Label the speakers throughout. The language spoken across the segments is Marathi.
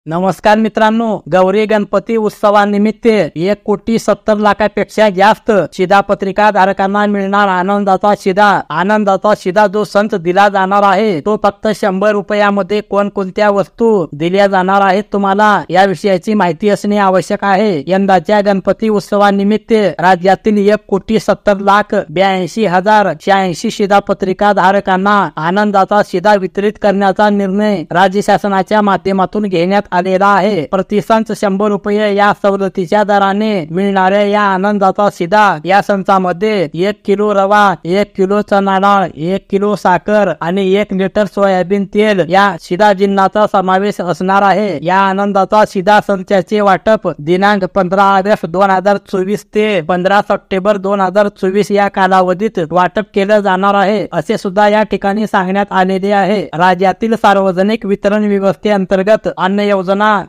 Speaker 1: नमस्कार मित्रांनो, गौरी गणपती उत्सवानिमित्त 1,70,00,000पेक्षा जास्त शिधापत्रिका धारकांना मिळणार आनंदाचा शिधा जो संच दिला जाणार आहे तो फक्त 100 रुपयामध्ये कोणकोणत्या वस्तू दिल्या जाणार आहेत तुम्हाला या विषयाची माहिती असणे आवश्यक आहे। यंदाच्या गणपती उत्सवानिमित्त राज्यातील 1,70,82,086 शिधापत्रिका धारकांना आनंदाचा शिधा वितरित करण्याचा निर्णय राज्य शासनाच्या माध्यमातून घेण्यात आलेला आहे। प्रतिसंच 100 रुपये या सवलतीच्या दराने मिळणाऱ्या या आनंदाचा शिधा या संचामध्ये 1 किलो रवा, 1 किलो चणा डाळ, 1 किलो साखर आणि 1 लिटर सोयाबीन तेल या शिधा जिन्नाचा समावेश असणार आहे। या आनंदाचा शिधा संचाचे वाटप दिनांक 15 ऑगस्ट 2024 ते 15 सप्टेंबर 2024 या कालावधीत वाटप केलं जाणार आहे असे सुद्धा या ठिकाणी सांगण्यात आलेले आहे। राज्यातील सार्वजनिक वितरण व्यवस्थेअंतर्गत अन्न योजना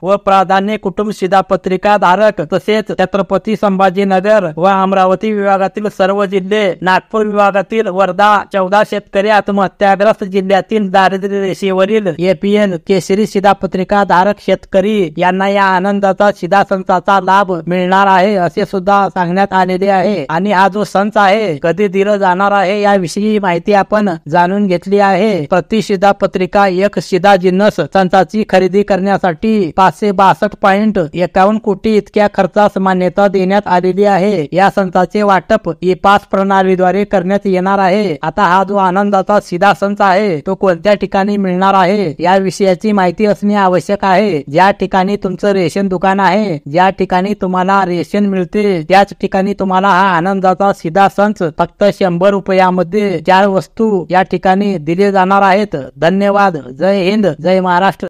Speaker 1: व प्राधान्य कुटुंब शिधापत्रिका धारक तसेच छत्रपती संभाजीनगर व अमरावती विभागातील सर्व जिल्हे, नागपूर विभागातील वर्धा 14 शेतकरी आत्महत्याग्रस्त जिल्ह्यातील दारिद्र्य रेषेवरील APL केशरी शिधापत्रिका धारक शेतकरी यांना या आनंदाचा शिधा संचाचा लाभ मिळणार आहे असे सुद्धा सांगण्यात आलेले आहे। आणि हा जो संच आहे कधी दिला जाणार आहे याविषयी माहिती आपण जाणून घेतली आहे। प्रति शिधापत्रिका एक शिधा जिन्नस संचाची खरेदी करण्यासाठी 562.51 कोटी इतक्या खर्चास मान्यता देण्यात आलेली आहे। या संचाचे वाटप ई-पास प्रणालीद्वारे करण्यात येणार आहे। आता हा जो आनंदाचा शिधा संच आहे तो कोणत्या ठिकाणी मिळणार आहे या विषयाची माहिती असणे आवश्यक आहे। ज्या ठिकाणी तुमचं रेशन दुकान आहे, ज्या ठिकाणी तुम्हाला रेशन मिळते त्याच ठिकाणी तुम्हाला हा आनंदाचा शिधा संच फक्त 100 रुपयामध्ये 4 वस्तू या ठिकाणी दिले जाणार आहेत। धन्यवाद। जय हिंद, जय महाराष्ट्र।